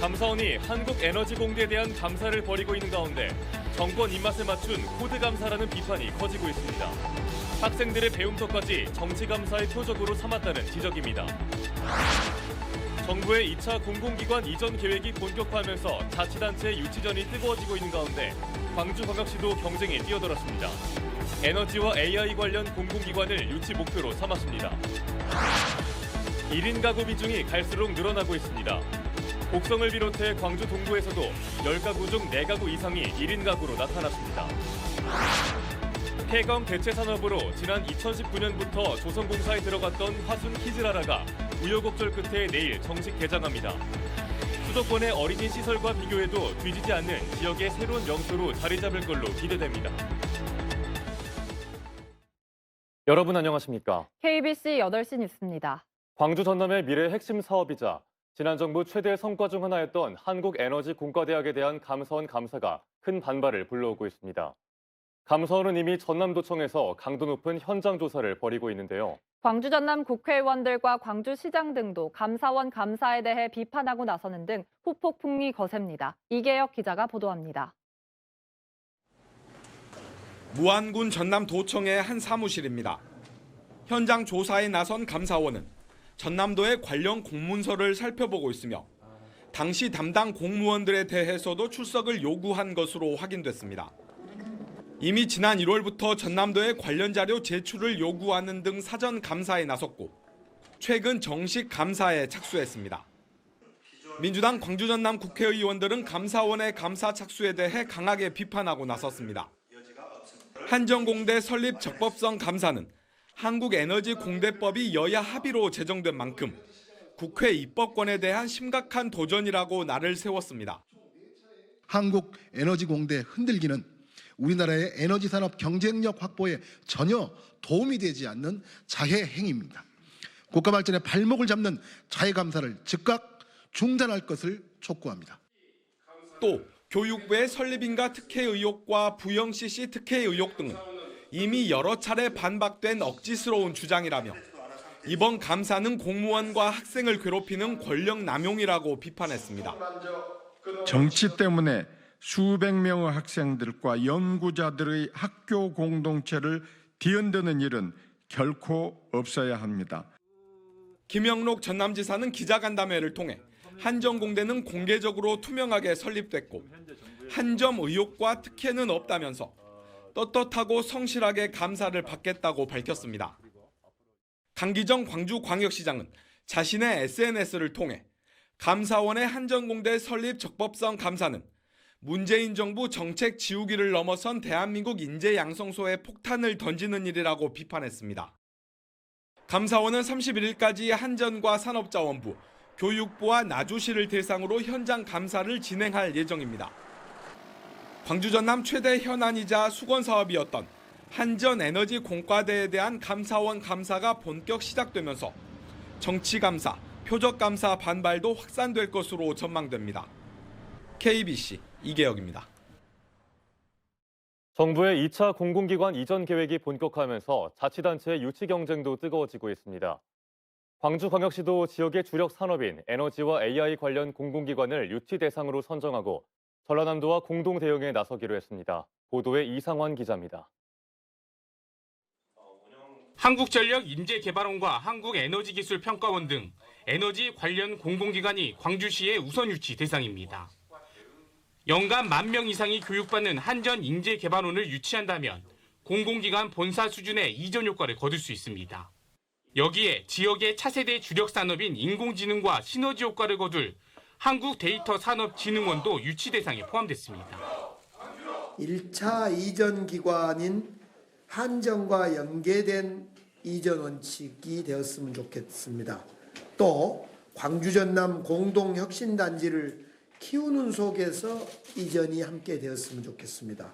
감사원이 한국에너지공대에 대한 감사를 벌이고 있는 가운데 정권 입맛에 맞춘 코드 감사라는 비판이 커지고 있습니다. 학생들의 배움터까지 정치 감사의 표적으로 삼았다는 지적입니다. 정부의 2차 공공기관 이전 계획이 본격화하면서 자치단체의 유치전이 뜨거워지고 있는 가운데 광주광역시도 경쟁에 뛰어들었습니다. 에너지와 AI 관련 공공기관을 유치 목표로 삼았습니다. 1인 가구 비중이 갈수록 늘어나고 있습니다. 곡성을 비롯해 광주 동구에서도 10가구 중 4가구 이상이 1인 가구로 나타났습니다. 폐검 대체 산업으로 지난 2019년부터 조선공사에 들어갔던 화순 키즈라라가 우여곡절 끝에 내일 정식 개장합니다. 수도권의 어린이 시설과 비교해도 뒤지지 않는 지역의 새로운 명소로 자리 잡을 걸로 기대됩니다. 여러분 안녕하십니까? KBC 8시 뉴스입니다. 광주 전남의 미래 핵심 사업이자 지난 정부 최대 성과 중 하나였던 한국에너지공과대학에 대한 감사원 감사가 큰 반발을 불러오고 있습니다. 감사원은 이미 전남도청에서 강도 높은 현장 조사를 벌이고 있는데요. 광주 전남 국회의원들과 광주시장 등도 감사원 감사에 대해 비판하고 나서는 등 후폭풍이 거셉니다. 이계혁 기자가 보도합니다. 무안군 전남도청의 한 사무실입니다. 현장 조사에 나선 감사원은 전남도의 관련 공문서를 살펴보고 있으며 당시 담당 공무원들에 대해서도 출석을 요구한 것으로 확인됐습니다. 이미 지난 1월부터 전남도에 관련 자료 제출을 요구하는 등 사전 감사에 나섰고 최근 정식 감사에 착수했습니다. 민주당 광주 전남 국회의원들은 감사원의 감사 착수에 대해 강하게 비판하고 나섰습니다. 한전공대 설립 적법성 감사는 한국에너지공대법이 여야 합의로 제정된 만큼 국회 입법권에 대한 심각한 도전이라고 날을 세웠습니다. 한국에너지공대 흔들기는 우리나라의 에너지 산업 경쟁력 확보에 전혀 도움이 되지 않는 자해 행위입니다. 국가 발전의 발목을 잡는 자해 감사를 즉각 중단할 것을 촉구합니다. 또 교육부의 설립인가 특혜 의혹과 부영 CC 특혜 의혹 등은 이미 여러 차례 반박된 억지스러운 주장이라며 이번 감사는 공무원과 학생을 괴롭히는 권력 남용이라고 비판했습니다. 정치 때문에 수백 명의 학생들과 연구자들의 학교 공동체를 뒤흔드는 일은 결코 없어야 합니다. 김영록 전남지사는 기자간담회를 통해 한전공대는 공개적으로 투명하게 설립됐고 한 점 의혹과 특혜는 없다면서 떳떳하고 성실하게 감사를 받겠다고 밝혔습니다. 강기정 광주광역시장은 자신의 SNS를 통해 감사원의 한전공대 설립 적법성 감사는 문재인 정부 정책 지우기를 넘어선 대한민국 인재 양성소에 폭탄을 던지는 일이라고 비판했습니다. 감사원은 31일까지 한전과 산업자원부, 교육부와 나주시를 대상으로 현장 감사를 진행할 예정입니다. 광주 전남 최대 현안이자 수건 사업이었던 한전에너지 공과대에 대한 감사원 감사가 본격 시작되면서 정치 감사, 표적 감사 반발도 확산될 것으로 전망됩니다. KBC 이계혁입니다. 정부의 2차 공공기관 이전 계획이 본격화하면서 자치단체의 유치 경쟁도 뜨거워지고 있습니다. 광주광역시도 지역의 주력 산업인 에너지와 AI 관련 공공기관을 유치 대상으로 선정하고 전라남도와 공동 대응에 나서기로 했습니다. 보도에 이상환 기자입니다. 한국전력 인재개발원과 한국에너지기술평가원 등 에너지 관련 공공기관이 광주시의 우선 유치 대상입니다. 연간 10,000명 이상이 교육받는 한전 인재개발원을 유치한다면 공공기관 본사 수준의 이전 효과를 거둘 수 있습니다. 여기에 지역의 차세대 주력 산업인 인공지능과 시너지 효과를 거둘 한국데이터산업진흥원도 유치 대상에 포함됐습니다. 1차 이전 기관인 한전과 연계된 이전 원칙이 되었으면 좋겠습니다. 또 광주 전남 공동혁신단지를 키우는 속에서 이전이 함께 되었으면 좋겠습니다.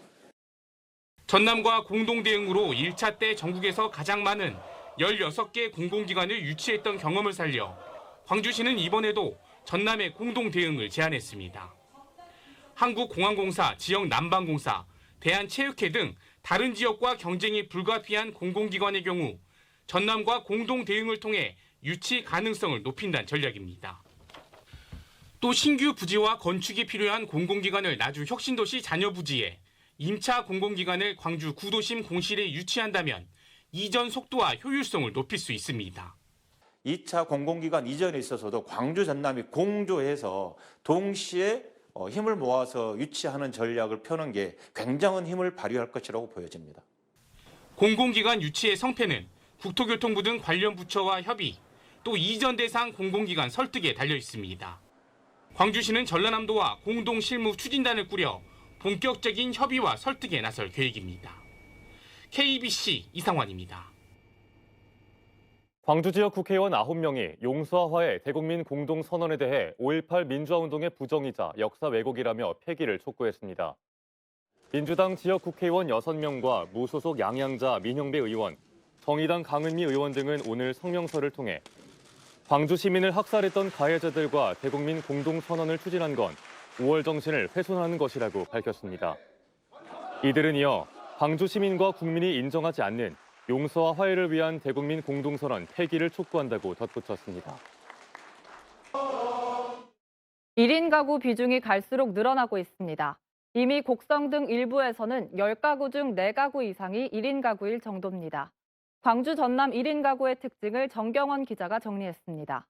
전남과 공동 대응으로 1차 때 전국에서 가장 많은 16개 공공기관을 유치했던 경험을 살려 광주시는 이번에도 전남의 공동 대응을 제안했습니다. 한국공항공사, 지역난방공사, 대한체육회 등 다른 지역과 경쟁이 불가피한 공공기관의 경우 전남과 공동 대응을 통해 유치 가능성을 높인다는 전략입니다. 또 신규 부지와 건축이 필요한 공공기관을 나주 혁신도시 잔여부지에 임차 공공기관을 광주 구도심 공실에 유치한다면 이전 속도와 효율성을 높일 수 있습니다. 2차 공공기관 이전에 있어서도 광주 전남이 공조해서 동시에 힘을 모아서 유치하는 전략을 펴는 게 굉장한 힘을 발휘할 것이라고 보여집니다. 공공기관 유치의 성패는 국토교통부 등 관련 부처와 협의, 또 이전 대상 공공기관 설득에 달려 있습니다. 광주시는 전라남도와 공동 실무 추진단을 꾸려 본격적인 협의와 설득에 나설 계획입니다. KBC 이상환입니다. 광주 지역 국회의원 9명이 용서와 화해 대국민 공동선언에 대해 5.18 민주화운동의 부정이자 역사 왜곡이라며 폐기를 촉구했습니다. 민주당 지역 국회의원 6명과 무소속 양양자 민형배 의원, 정의당 강은미 의원 등은 오늘 성명서를 통해 광주 시민을 학살했던 가해자들과 대국민 공동선언을 추진한 건 5월 정신을 훼손하는 것이라고 밝혔습니다. 이들은 이어 광주 시민과 국민이 인정하지 않는 용서와 화해를 위한 대국민 공동선언 폐기를 촉구한다고 덧붙였습니다. 1인 가구 비중이 갈수록 늘어나고 있습니다. 이미 곡성 등 일부에서는 10가구 중 4가구 이상이 1인 가구일 정도입니다. 광주 전남 1인 가구의 특징을 정경원 기자가 정리했습니다.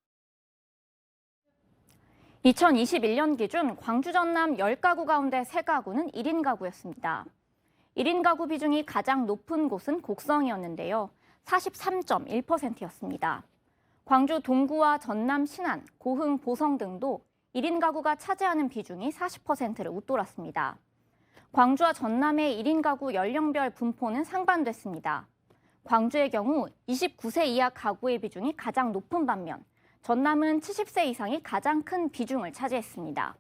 2021년 기준 광주 전남 10가구 가운데 3가구는 1인 가구였습니다. 1인 가구 비중이 가장 높은 곳은 곡성이었는데요. 43.1%였습니다. 광주 동구와 전남 신안, 고흥, 보성 등도 1인 가구가 차지하는 비중이 40%를 웃돌았습니다. 광주와 전남의 1인 가구 연령별 분포는 상반됐습니다. 광주의 경우 29세 이하 가구의 비중이 가장 높은 반면 전남은 70세 이상이 가장 큰 비중을 차지했습니다.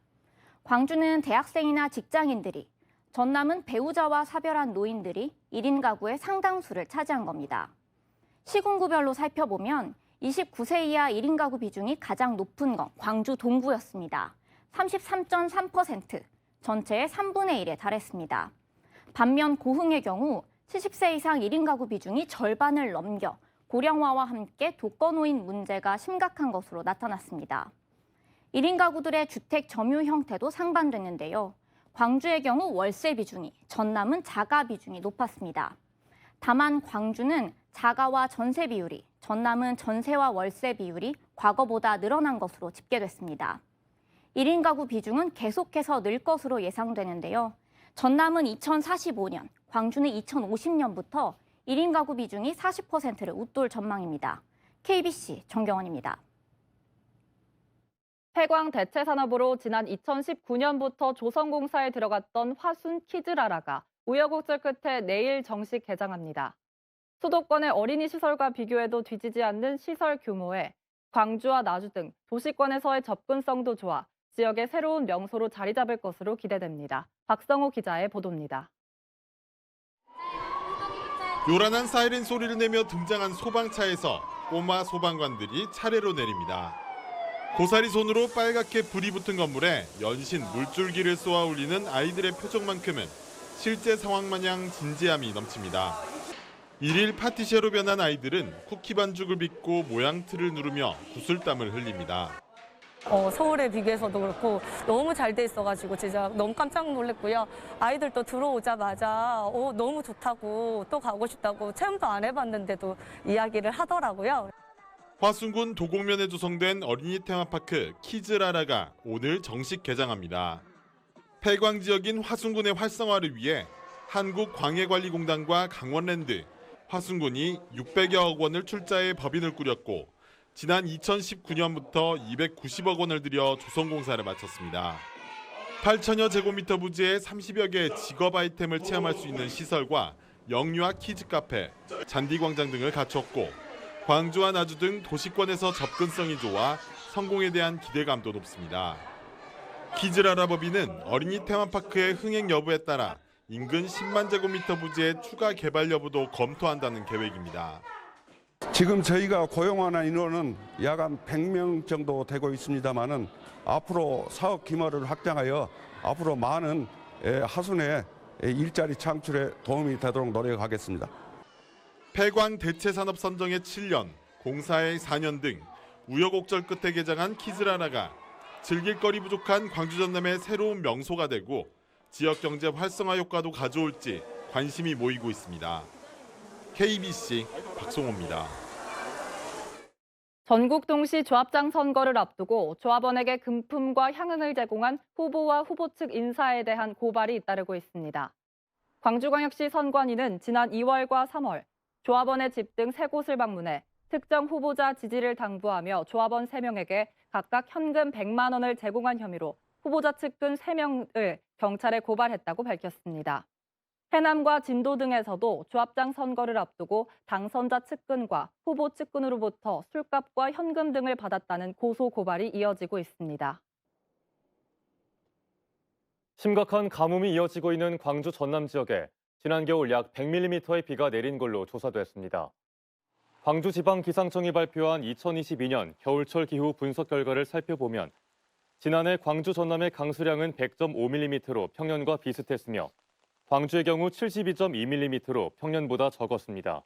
광주는 대학생이나 직장인들이, 전남은 배우자와 사별한 노인들이 1인 가구의 상당수를 차지한 겁니다. 시군구별로 살펴보면 29세 이하 1인 가구 비중이 가장 높은 건 광주 동구였습니다. 33.3%, 전체의 3분의 1에 달했습니다. 반면 고흥의 경우 70세 이상 1인 가구 비중이 절반을 넘겨 고령화와 함께 독거노인 문제가 심각한 것으로 나타났습니다. 1인 가구들의 주택 점유 형태도 상반됐는데요. 광주의 경우 월세 비중이, 전남은 자가 비중이 높았습니다. 다만 광주는 자가와 전세 비율이, 전남은 전세와 월세 비율이 과거보다 늘어난 것으로 집계됐습니다. 1인 가구 비중은 계속해서 늘 것으로 예상되는데요. 전남은 2045년, 광주는 2050년부터 1인 가구 비중이 40%를 웃돌 전망입니다. KBC 정경원입니다. 해광 대체산업으로 지난 2019년부터 조선공사에 들어갔던 화순 키즈라라가 우여곡절 끝에 내일 정식 개장합니다. 수도권의 어린이 시설과 비교해도 뒤지지 않는 시설 규모에 광주와 나주 등 도시권에서의 접근성도 좋아 지역의 새로운 명소로 자리 잡을 것으로 기대됩니다. 박성호 기자의 보도입니다. 요란한 사이렌 소리를 내며 등장한 소방차에서 꼬마 소방관들이 차례로 내립니다. 고사리 손으로 빨갛게 불이 붙은 건물에 연신 물줄기를 쏘아 올리는 아이들의 표정만큼은 실제 상황 마냥 진지함이 넘칩니다. 일일 파티셰로 변한 아이들은 쿠키 반죽을 빚고 모양틀을 누르며 구슬땀을 흘립니다. 서울에 비교해서도 그렇고 너무 잘 돼 있어가지고 진짜 너무 깜짝 놀랐고요. 아이들도 들어오자마자 너무 좋다고 또 가고 싶다고 체험도 안 해봤는데도 이야기를 하더라고요. 화순군 도곡면에 조성된 어린이 테마파크 키즈라라가 오늘 정식 개장합니다. 폐광 지역인 화순군의 활성화를 위해 한국광해관리공단과 강원랜드, 화순군이 600여억 원을 출자해 법인을 꾸렸고 지난 2019년부터 290억 원을 들여 조성공사를 마쳤습니다. 8천여 제곱미터 부지에 30여 개의 직업 아이템을 체험할 수 있는 시설과 영유아 키즈 카페, 잔디광장 등을 갖췄고 광주와 나주 등 도시권에서 접근성이 좋아 성공에 대한 기대감도 높습니다. 키즈라라 법인은 어린이 테마파크의 흥행 여부에 따라 인근 10만 제곱미터 부지의 추가 개발 여부도 검토한다는 계획입니다. 지금 저희가 고용하는 인원은 약 한 100명 정도 되고 있습니다만은 앞으로 사업 규모를 확장하여 앞으로 많은 하순의 일자리 창출에 도움이 되도록 노력하겠습니다. 폐광 대체산업 선정에 7년, 공사에 4년 등 우여곡절 끝에 개장한 키즈라라가 즐길거리 부족한 광주 전남의 새로운 명소가 되고 지역 경제 활성화 효과도 가져올지 관심이 모이고 있습니다. KBC 박송호입니다. 전국 동시 조합장 선거를 앞두고 조합원에게 금품과 향응을 제공한 후보와 후보 측 인사에 대한 고발이 잇따르고 있습니다. 광주광역시 선관위는 지난 2월과 3월 조합원의 집 등 3곳을 방문해 특정 후보자 지지를 당부하며 조합원 3명에게 각각 현금 100만 원을 제공한 혐의로 후보자 측근 3명을 경찰에 고발했다고 밝혔습니다. 해남과 진도 등에서도 조합장 선거를 앞두고 당선자 측근과 후보 측근으로부터 술값과 현금 등을 받았다는 고소 고발이 이어지고 있습니다. 심각한 가뭄이 이어지고 있는 광주 전남 지역에 지난 겨울 약 100mm의 비가 내린 걸로 조사됐습니다. 광주지방기상청이 발표한 2022년 겨울철 기후 분석 결과를 살펴보면 지난해 광주 전남의 강수량은 100.5mm로 평년과 비슷했으며 광주의 경우 72.2mm로 평년보다 적었습니다.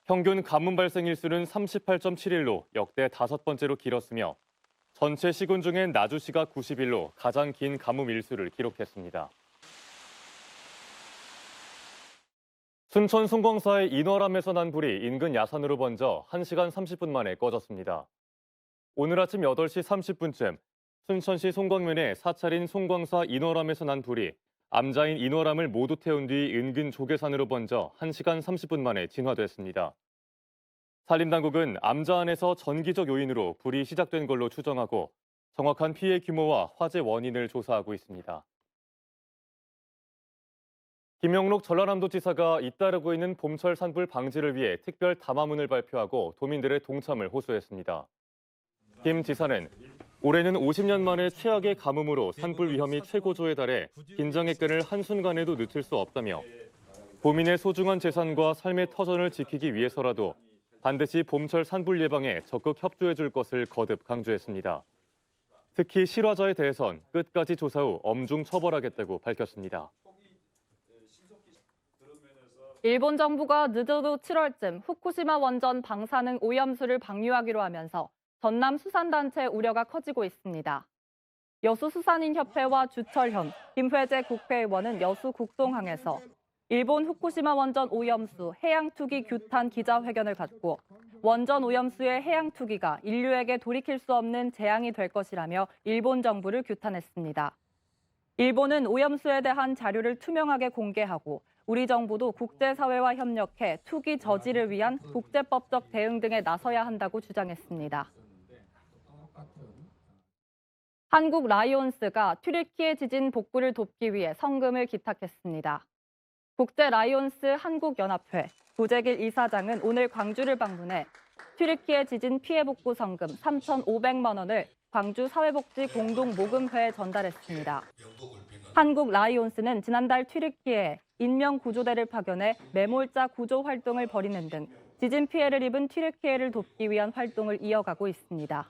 평균 가뭄 발생 일수는 38.7일로 역대 5번째로 길었으며 전체 시군 중엔 나주시가 90일로 가장 긴 가뭄 일수를 기록했습니다. 순천 송광사의 인월암에서 난 불이 인근 야산으로 번져 1시간 30분 만에 꺼졌습니다. 오늘 아침 8시 30분쯤 순천시 송광면의 사찰인 송광사 인월암에서 난 불이 암자인 인월암을 모두 태운 뒤 인근 조계산으로 번져 1시간 30분 만에 진화됐습니다. 산림당국은 암자 안에서 전기적 요인으로 불이 시작된 걸로 추정하고 정확한 피해 규모와 화재 원인을 조사하고 있습니다. 김영록 전라남도지사가 잇따르고 있는 봄철 산불 방지를 위해 특별 담화문을 발표하고 도민들의 동참을 호소했습니다. 김 지사는 올해는 50년 만에 최악의 가뭄으로 산불 위험이 최고조에 달해 긴장의 끈을 한순간에도 늦출 수 없다며 도민의 소중한 재산과 삶의 터전을 지키기 위해서라도 반드시 봄철 산불 예방에 적극 협조해 줄 것을 거듭 강조했습니다. 특히 실화자에 대해선 끝까지 조사 후 엄중 처벌하겠다고 밝혔습니다. 일본 정부가 늦어도 7월쯤 후쿠시마 원전 방사능 오염수를 방류하기로 하면서 전남 수산단체 우려가 커지고 있습니다. 여수수산인협회와 주철현, 김회재 국회의원은 여수 국동항에서 일본 후쿠시마 원전 오염수 해양투기 규탄 기자회견을 갖고 원전 오염수의 해양투기가 인류에게 돌이킬 수 없는 재앙이 될 것이라며 일본 정부를 규탄했습니다. 일본은 오염수에 대한 자료를 투명하게 공개하고 우리 정부도 국제사회와 협력해 투기 저지를 위한 국제법적 대응 등에 나서야 한다고 주장했습니다. 한국 라이온스가 튀르키예 지진 복구를 돕기 위해 성금을 기탁했습니다. 국제 라이온스 한국연합회 구재길 이사장은 오늘 광주를 방문해 튀르키예 지진 피해 복구 성금 3,500만 원을 광주 사회복지공동모금회에 전달했습니다. 한국 라이온스는 지난달 튀르키예에 인명구조대를 파견해 매몰자 구조 활동을 벌이는 등 지진 피해를 입은 튀르키예를 돕기 위한 활동을 이어가고 있습니다.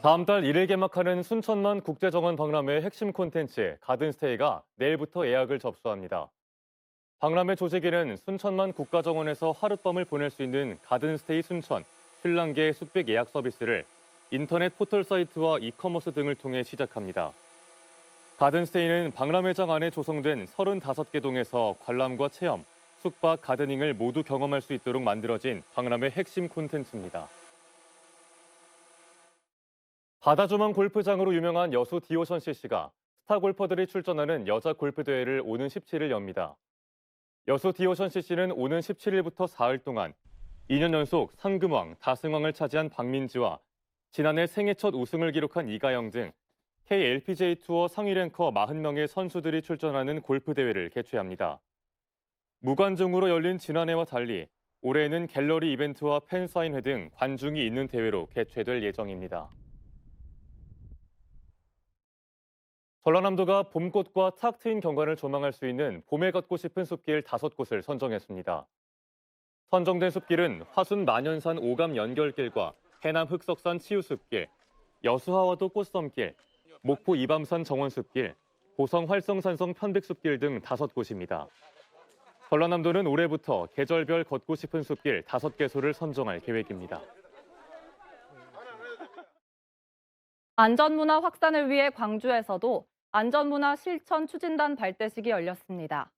다음 달 1일 개막하는 순천만 국제정원 박람회 핵심 콘텐츠 가든스테이가 내일부터 예약을 접수합니다. 박람회 조직위는 순천만 국가정원에서 하룻밤을 보낼 수 있는 가든스테이 순천, 신랑계 숙백 예약 서비스를 인터넷 포털 사이트와 이커머스 등을 통해 시작합니다. 가든스테이는 박람회장 안에 조성된 35개 동에서 관람과 체험, 숙박, 가드닝을 모두 경험할 수 있도록 만들어진 박람회 핵심 콘텐츠입니다. 바다조망 골프장으로 유명한 여수 디오션 CC가 스타 골퍼들이 출전하는 여자 골프 대회를 오는 17일 엽니다. 여수 디오션 CC는 오는 17일부터 4일 동안 2년 연속 상금왕, 다승왕을 차지한 박민지와 지난해 생애 첫 우승을 기록한 이가영 등 KLPGA 투어 상위 랭커 40명의 선수들이 출전하는 골프 대회를 개최합니다. 무관중으로 열린 지난해와 달리 올해에는 갤러리 이벤트와 팬 사인회 등 관중이 있는 대회로 개최될 예정입니다. 전라남도가 봄꽃과 탁 트인 경관을 조망할 수 있는 봄에 걷고 싶은 숲길 5곳을 선정했습니다. 선정된 숲길은 화순 만연산 오감 연결길과 해남 흑석산 치유숲길, 여수하와도 꽃섬길, 목포 이밤산 정원숲길, 고성 활성산성 편백숲길 등 5곳입니다. 전라남도는 올해부터 계절별 걷고 싶은 숲길 5개소를 선정할 계획입니다. 안전문화 확산을 위해 광주에서도 안전문화 실천 추진단 발대식이 열렸습니다.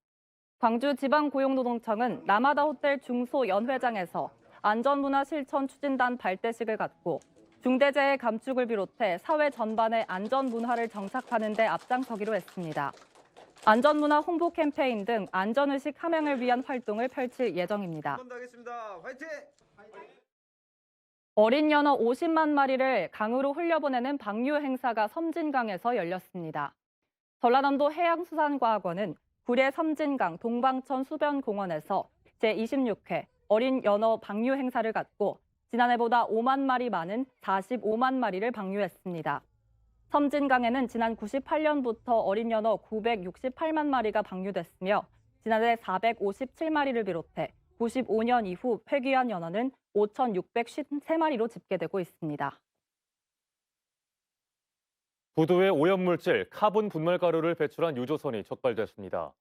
광주지방고용노동청은 라마다 호텔 중소연회장에서 안전문화 실천 추진단 발대식을 갖고 중대재해 감축을 비롯해 사회 전반의 안전문화를 정착하는 데 앞장서기로 했습니다. 안전문화 홍보 캠페인 등 안전의식 함양을 위한 활동을 펼칠 예정입니다. 어린 연어 50만 마리를 강으로 흘려보내는 방류 행사가 섬진강에서 열렸습니다. 전라남도 해양수산과학원은 구례 섬진강 동방천 수변공원에서 제26회 어린 연어 방류 행사를 갖고 지난해보다 5만 마리 많은 45만 마리를 방류했습니다. 섬진강에는 지난 98년부터 어린 연어 968만 마리가 방류됐으며 지난해 457마리를 비롯해 95년 이후 폐귀한 연어는 5,653마리로 집계되고 있습니다. 부두의 오염물질 카본 분말가루를 배출한 유조선이 적발됐습니다.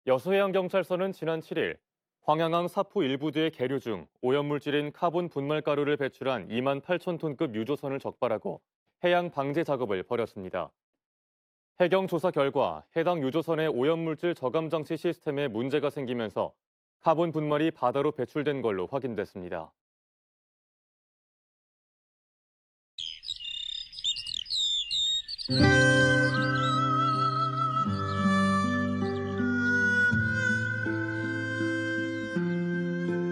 여수해양경찰서는 지난 7일 황양항 사포 1부두의 계류 중 오염물질인 카본 분말가루를 배출한 2만 8천 톤급 유조선을 적발하고 해양 방제 작업을 벌였습니다. 해경 조사 결과 해당 유조선의 오염물질 저감 장치 시스템에 문제가 생기면서 카본 분말이 바다로 배출된 걸로 확인됐습니다.